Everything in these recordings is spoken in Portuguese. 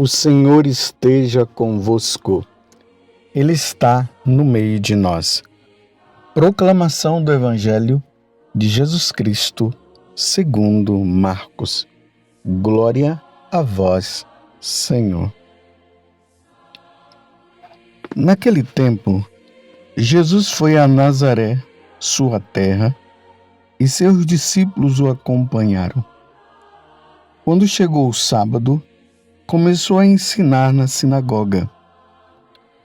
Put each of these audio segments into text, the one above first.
O Senhor esteja convosco. Ele está no meio de nós. Proclamação do Evangelho de Jesus Cristo, segundo Marcos. Glória a vós, Senhor. Naquele tempo, Jesus foi a Nazaré, sua terra, e seus discípulos o acompanharam. Quando chegou o sábado, começou a ensinar na sinagoga.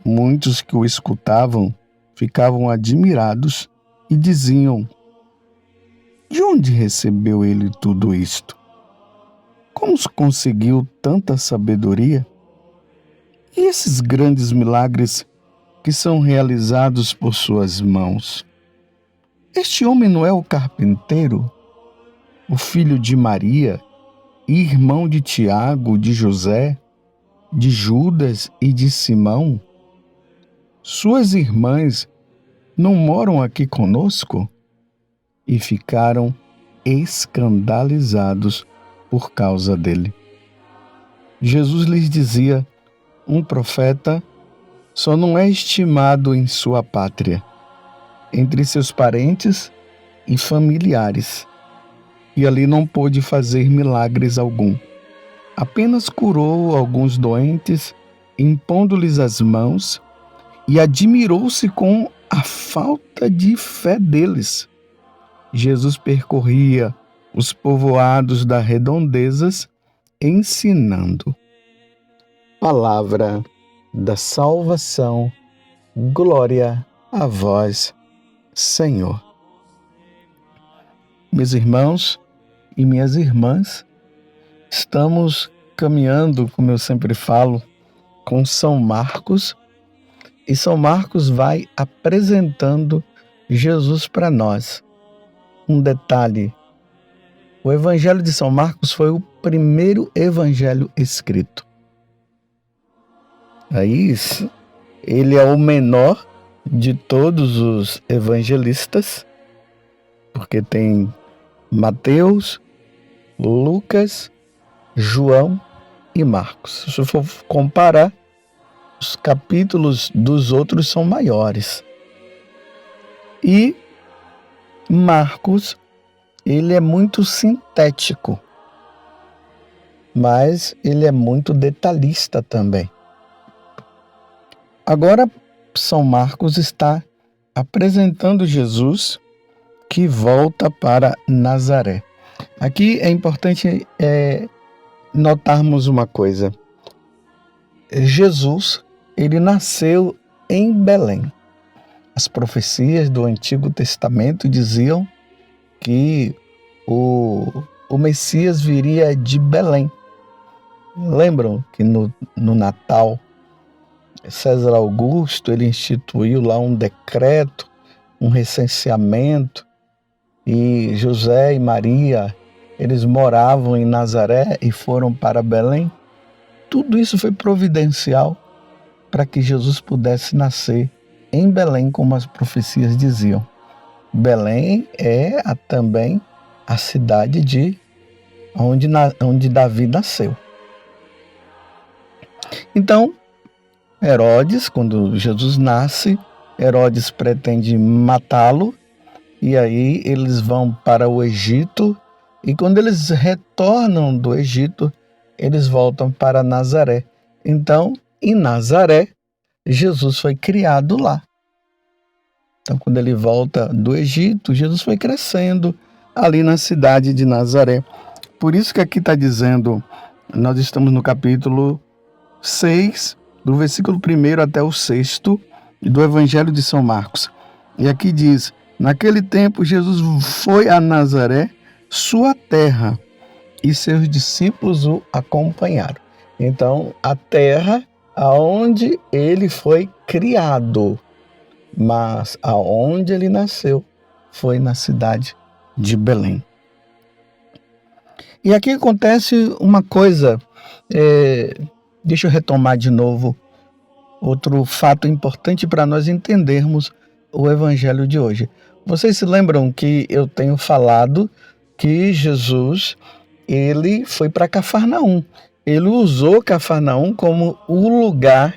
Muitos que o escutavam ficavam admirados e diziam: de onde recebeu ele tudo isto? Como conseguiu tanta sabedoria? E esses grandes milagres que são realizados por suas mãos? Este homem não é o carpinteiro, o filho de Maria, e irmão de Tiago, de José, de Judas e de Simão? Suas irmãs não moram aqui conosco? E ficaram escandalizados por causa dele. Jesus lhes dizia: um profeta só não é estimado em sua pátria, entre seus parentes e familiares. E ali não pôde fazer milagres algum. Apenas curou alguns doentes, impondo-lhes as mãos, e admirou-se com a falta de fé deles. Jesus percorria os povoados das redondezas, ensinando. Palavra da salvação, glória a vós, Senhor. Meus irmãos e minhas irmãs, estamos caminhando, como eu sempre falo, com São Marcos, e São Marcos vai apresentando Jesus para nós. Um detalhe: o Evangelho de São Marcos foi o primeiro evangelho escrito. Ele é o menor de todos os evangelistas, porque tem Mateus, Lucas, João e Marcos. Se for comparar, os capítulos dos outros são maiores. E Marcos, ele é muito sintético, mas ele é muito detalhista também. Agora, São Marcos está apresentando Jesus que volta para Nazaré. Aqui é importante notarmos uma coisa. Jesus, ele nasceu em Belém. As profecias do Antigo Testamento diziam que o Messias viria de Belém. Lembram que no Natal, César Augusto, ele instituiu lá um decreto, um recenseamento, e José e Maria, eles moravam em Nazaré e foram para Belém. Tudo isso foi providencial para que Jesus pudesse nascer em Belém, como as profecias diziam. Belém é também a cidade onde Davi nasceu. Então, Herodes, quando Jesus nasce, Herodes pretende matá-lo, e aí eles vão para o Egito, e quando eles retornam do Egito, eles voltam para Nazaré. Então, em Nazaré, Jesus foi criado lá. Então, quando ele volta do Egito, Jesus foi crescendo ali na cidade de Nazaré. Por isso que aqui está dizendo, nós estamos no capítulo 6, do versículo 1 até o 6 do Evangelho de São Marcos. E aqui diz: naquele tempo Jesus foi a Nazaré, sua terra, e seus discípulos o acompanharam. Então, a terra aonde ele foi criado, mas aonde ele nasceu foi na cidade de Belém. E aqui acontece uma coisa, deixa eu retomar de novo outro fato importante para nós entendermos o evangelho de hoje. Vocês se lembram que eu tenho falado que Jesus, ele foi para Cafarnaum. ele usou Cafarnaum como o lugar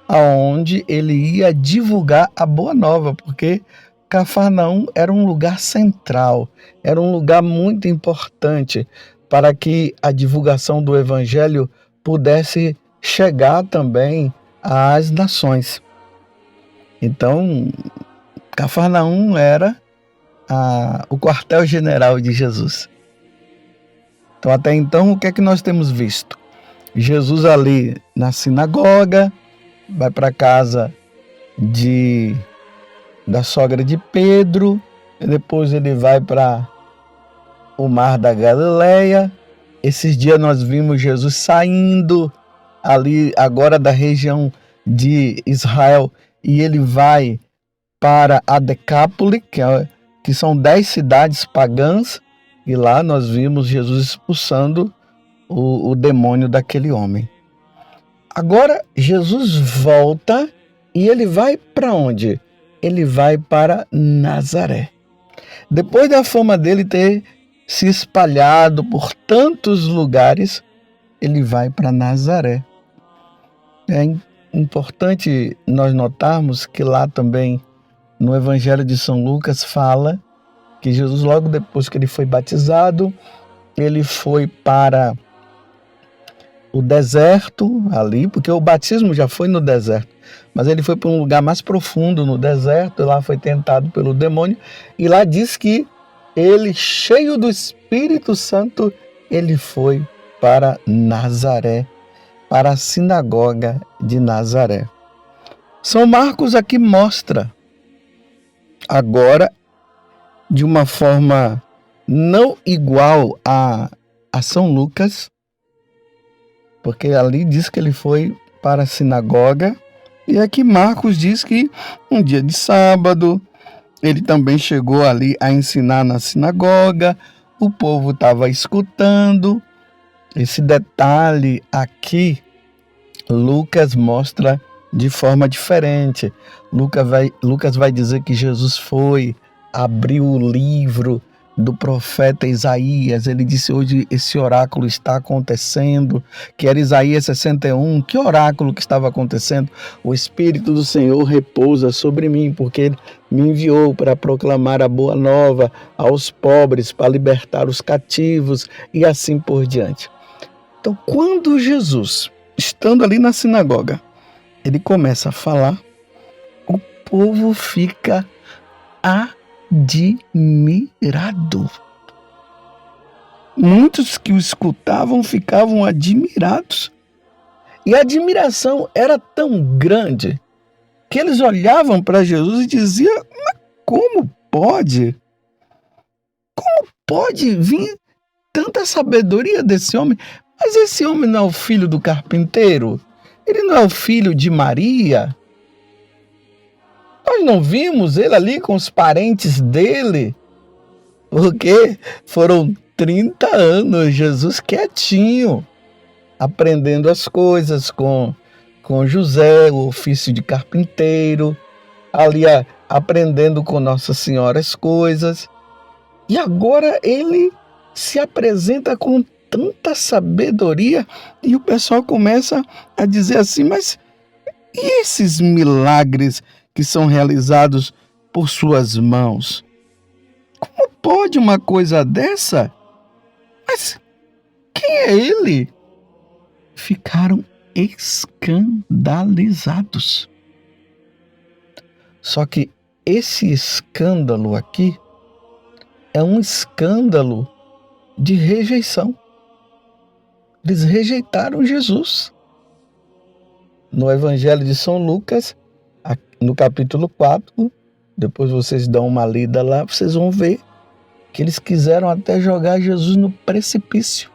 aonde ele ia divulgar a boa nova, porque Cafarnaum era um lugar central, era um lugar muito importante para que a divulgação do evangelho pudesse chegar também às nações. Então, Cafarnaum era o quartel-general de Jesus. Então, até então, o que é que nós temos visto? Jesus ali na sinagoga, vai para a casa da sogra de Pedro, e depois ele vai para o mar da Galileia. Esses dias nós vimos Jesus saindo ali agora da região de Israel, e ele vai para a Decápole, que são 10 cidades pagãs, e lá nós vimos Jesus expulsando o demônio daquele homem. Agora Jesus volta e ele vai para onde? Ele vai para Nazaré. Depois da fama dele ter se espalhado por tantos lugares, ele vai para Nazaré. É importante nós notarmos que lá também, no Evangelho de São Lucas, fala que Jesus, logo depois que ele foi batizado, ele foi para o deserto ali, porque o batismo já foi no deserto, mas ele foi para um lugar mais profundo no deserto, e lá foi tentado pelo demônio, e lá diz que ele, cheio do Espírito Santo, ele foi para Nazaré, para a sinagoga de Nazaré. São Marcos aqui mostra, agora, de uma forma não igual a São Lucas, porque ali diz que ele foi para a sinagoga, e aqui Marcos diz que um dia de sábado, ele também chegou ali a ensinar na sinagoga, o povo estava escutando. Esse detalhe aqui, Lucas mostra de forma diferente. Lucas vai dizer que Jesus foi, abriu o livro do profeta Isaías, ele disse: hoje esse oráculo está acontecendo, que era Isaías 61, que oráculo que estava acontecendo? O Espírito do Senhor repousa sobre mim, porque ele me enviou para proclamar a boa nova aos pobres, para libertar os cativos e assim por diante. Então, quando Jesus, estando ali na sinagoga, ele começa a falar, o povo fica admirado. Muitos que o escutavam ficavam admirados. E a admiração era tão grande que eles olhavam para Jesus e diziam: mas como pode? Como pode vir tanta sabedoria desse homem? Mas esse homem não é o filho do carpinteiro? Ele não é o filho de Maria? Nós não vimos ele ali com os parentes dele? Porque foram 30 anos Jesus quietinho, aprendendo as coisas com José, o ofício de carpinteiro, ali aprendendo com Nossa Senhora as coisas. E agora ele se apresenta com tanta sabedoria, e o pessoal começa a dizer assim: mas e esses milagres que são realizados por suas mãos? Como pode uma coisa dessa? Mas quem é ele? Ficaram escandalizados. Só que esse escândalo aqui é um escândalo de rejeição. Eles rejeitaram Jesus. No Evangelho de São Lucas, no capítulo 4, depois vocês dão uma lida lá, vocês vão ver que eles quiseram até jogar Jesus no precipício.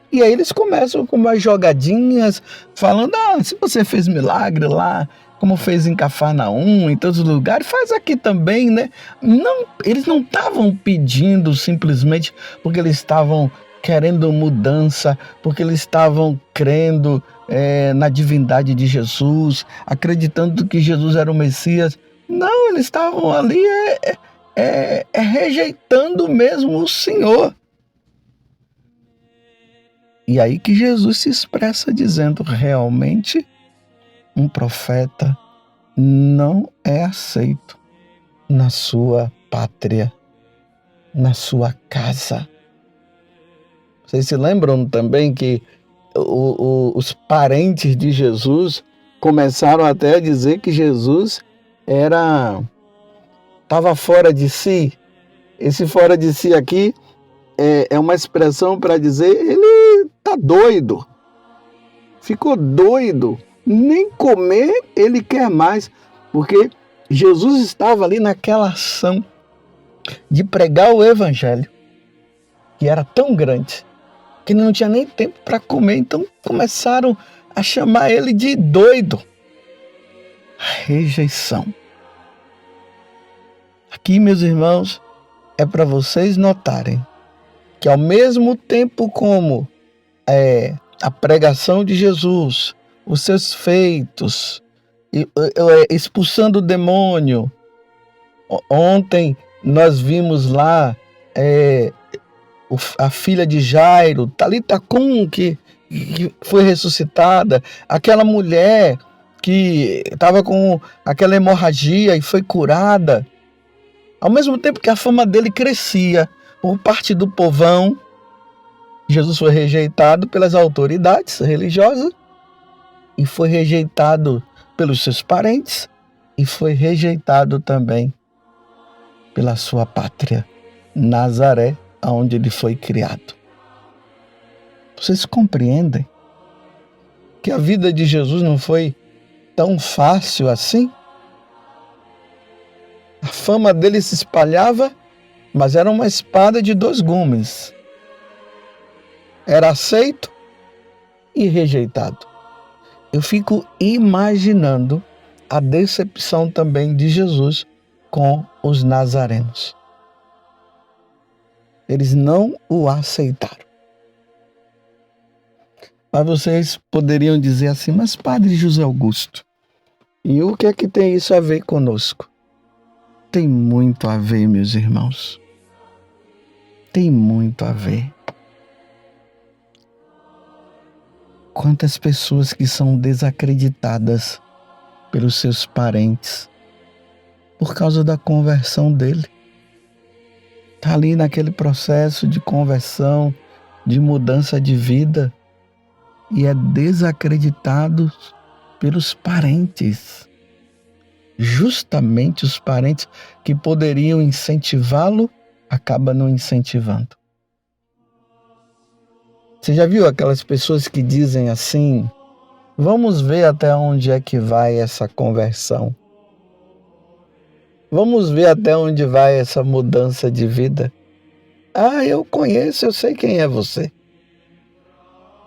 E aí eles começam com umas jogadinhas, falando: se você fez milagre lá, como fez em Cafarnaum, em todos os lugares, faz aqui também, né? Não, eles não estavam pedindo simplesmente porque eles estavam querendo mudança, porque eles estavam crendo na divindade de Jesus, acreditando que Jesus era o Messias. Não, eles estavam ali rejeitando mesmo o Senhor. E aí que Jesus se expressa dizendo: realmente um profeta não é aceito na sua pátria, na sua casa. Vocês se lembram também que os parentes de Jesus começaram até a dizer que Jesus estava fora de si. Esse fora de si aqui é uma expressão para dizer ele está doido, ficou doido, nem comer ele quer mais, porque Jesus estava ali naquela ação de pregar o evangelho, que era tão grande, que não tinha nem tempo para comer, então começaram a chamar ele de doido. Rejeição. Aqui, meus irmãos, é para vocês notarem que ao mesmo tempo como a pregação de Jesus, os seus feitos, expulsando o demônio. Ontem nós vimos lá a filha de Jairo, Talita Cum, que foi ressuscitada, aquela mulher que estava com aquela hemorragia e foi curada. Ao mesmo tempo que a fama dele crescia por parte do povão, Jesus foi rejeitado pelas autoridades religiosas e foi rejeitado pelos seus parentes e foi rejeitado também pela sua pátria, Nazaré, onde ele foi criado. Vocês compreendem que a vida de Jesus não foi tão fácil assim? A fama dele se espalhava, mas era uma espada de dois gumes. Era aceito e rejeitado. Eu fico imaginando a decepção também de Jesus com os nazarenos. Eles não o aceitaram. Mas vocês poderiam dizer assim: mas Padre José Augusto, e o que é que tem isso a ver conosco? Tem muito a ver, meus irmãos. Tem muito a ver. Quantas pessoas que são desacreditadas pelos seus parentes por causa da conversão dele. Está ali naquele processo de conversão, de mudança de vida e é desacreditado pelos parentes. Justamente os parentes que poderiam incentivá-lo, acabam não incentivando. Você já viu aquelas pessoas que dizem assim: vamos ver até onde é que vai essa conversão. Vamos ver até onde vai essa mudança de vida. Ah, eu conheço, eu sei quem é você.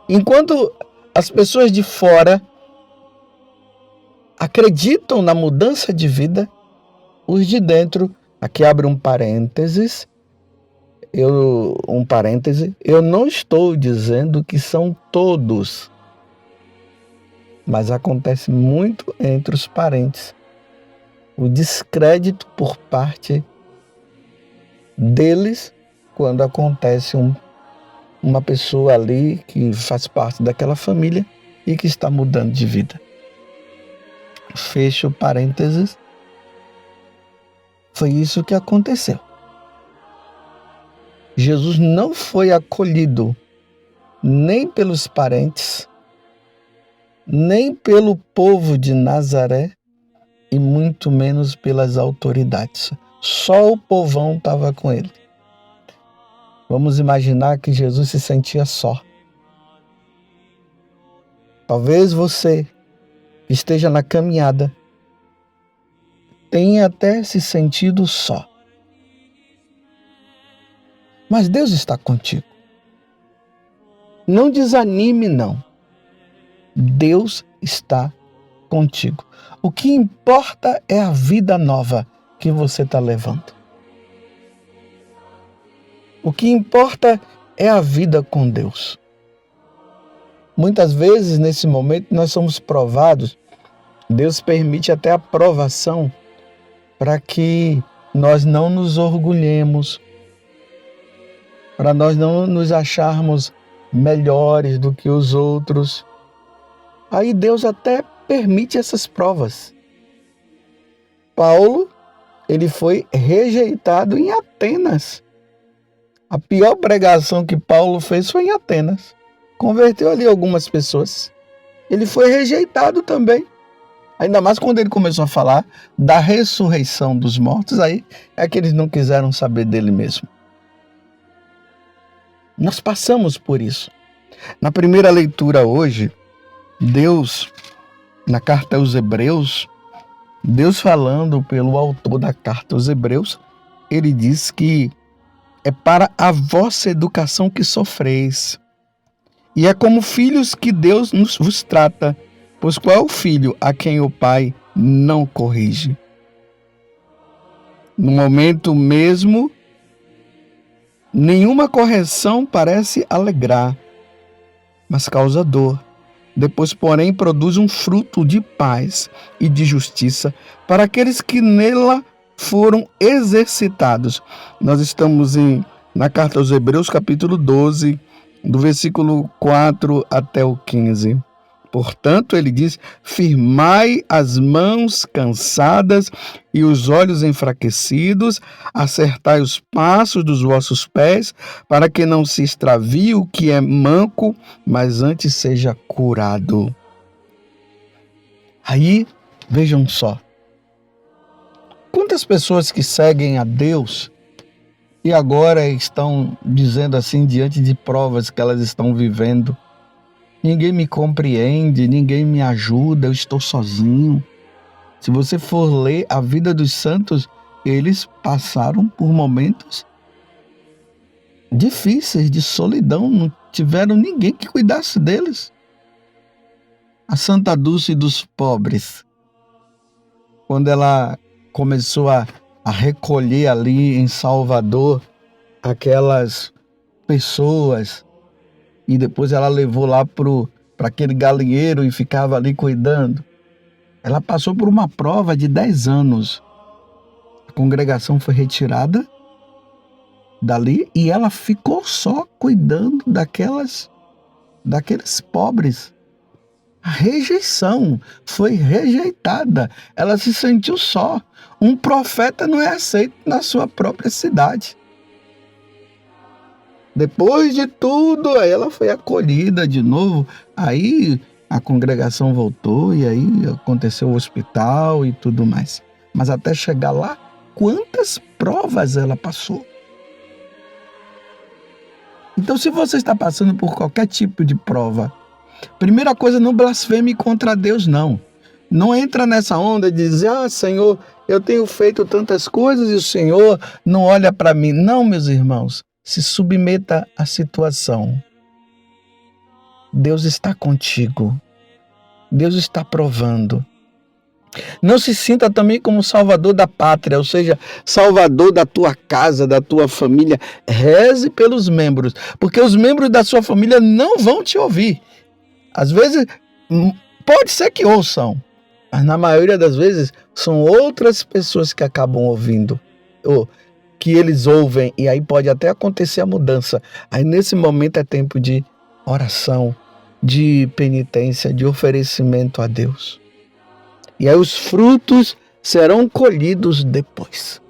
Enquanto as pessoas de fora acreditam na mudança de vida, os de dentro, aqui abre um parêntese, eu não estou dizendo que são todos, mas acontece muito entre os parentes. O descrédito por parte deles quando acontece uma pessoa ali que faz parte daquela família e que está mudando de vida. Fecho parênteses. Foi isso que aconteceu. Jesus não foi acolhido nem pelos parentes, nem pelo povo de Nazaré e muito menos pelas autoridades. Só o povão estava com ele. Vamos imaginar que Jesus se sentia só. Talvez você que esteja na caminhada tenha até se sentido só. Mas Deus está contigo. Não desanime, não. Deus está contigo. O que importa é a vida nova que você está levando. O que importa é a vida com Deus. Muitas vezes, nesse momento, nós somos provados. Deus permite até a provação para que nós não nos orgulhemos, para nós não nos acharmos melhores do que os outros. Aí Deus até permite essas provas. Paulo, ele foi rejeitado em Atenas. A pior pregação que Paulo fez foi em Atenas. Converteu ali algumas pessoas. Ele foi rejeitado também. Ainda mais quando ele começou a falar da ressurreição dos mortos, aí é que eles não quiseram saber dele mesmo. Nós passamos por isso. Na primeira leitura hoje, Deus, na carta aos Hebreus, Deus falando pelo autor da carta aos Hebreus, ele diz que é para a vossa educação que sofreis. E é como filhos que Deus vos trata, pois qual é o filho a quem o pai não corrige? No momento mesmo, nenhuma correção parece alegrar, mas causa dor. Depois, porém, produz um fruto de paz e de justiça para aqueles que nela foram exercitados. Nós estamos na carta aos Hebreus, capítulo 12, do versículo 4 até o 15. Portanto, ele diz: firmai as mãos cansadas e os olhos enfraquecidos, acertai os passos dos vossos pés, para que não se extravie o que é manco, mas antes seja curado. Aí, vejam só. Quantas pessoas que seguem a Deus e agora estão dizendo assim, diante de provas que elas estão vivendo: ninguém me compreende, ninguém me ajuda, eu estou sozinho. Se você for ler a vida dos santos, eles passaram por momentos difíceis, de solidão, não tiveram ninguém que cuidasse deles. A Santa Dulce dos pobres, quando ela começou a recolher ali em Salvador aquelas pessoas, e depois ela levou lá para aquele galinheiro e ficava ali cuidando. Ela passou por uma prova de 10 anos. A congregação foi retirada dali e ela ficou só cuidando daqueles pobres. A rejeição, foi rejeitada. Ela se sentiu só. Um profeta não é aceito na sua própria cidade. Depois de tudo, aí ela foi acolhida de novo. Aí a congregação voltou e aí aconteceu o hospital e tudo mais. Mas até chegar lá, quantas provas ela passou? Então, se você está passando por qualquer tipo de prova, primeira coisa, não blasfeme contra Deus, não. Não entra nessa onda de dizer: Senhor, eu tenho feito tantas coisas e o Senhor não olha para mim. Não, meus irmãos. Se submeta à situação. Deus está contigo. Deus está provando. Não se sinta também como salvador da pátria, ou seja, salvador da tua casa, da tua família. Reze pelos membros, porque os membros da sua família não vão te ouvir. Às vezes, pode ser que ouçam, mas na maioria das vezes são outras pessoas que acabam ouvindo. Ou que eles ouvem, e aí pode até acontecer a mudança. Aí nesse momento é tempo de oração, de penitência, de oferecimento a Deus. E aí os frutos serão colhidos depois.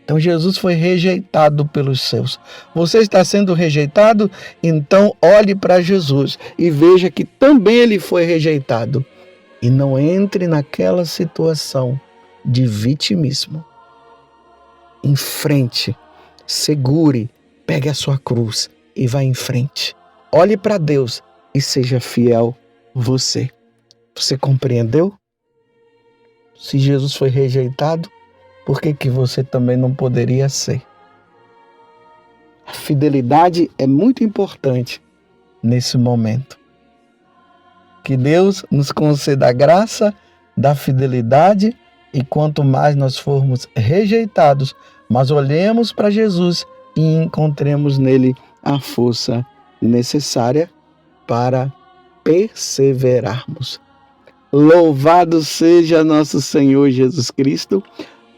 Então Jesus foi rejeitado pelos seus. Você está sendo rejeitado? Então olhe para Jesus e veja que também ele foi rejeitado. E não entre naquela situação de vitimismo. Em frente, segure, pegue a sua cruz e vá em frente. Olhe para Deus e seja fiel você. Você compreendeu? Se Jesus foi rejeitado, por que você também não poderia ser? A fidelidade é muito importante nesse momento. Que Deus nos conceda a graça da fidelidade. E quanto mais nós formos rejeitados, mas olhemos para Jesus e encontremos nele a força necessária para perseverarmos. Louvado seja nosso Senhor Jesus Cristo,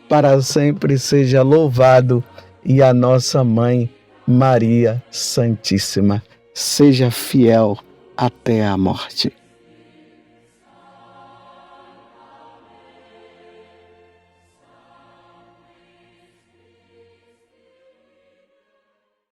para sempre seja louvado, e a nossa Mãe Maria Santíssima. seja fiel até a morte.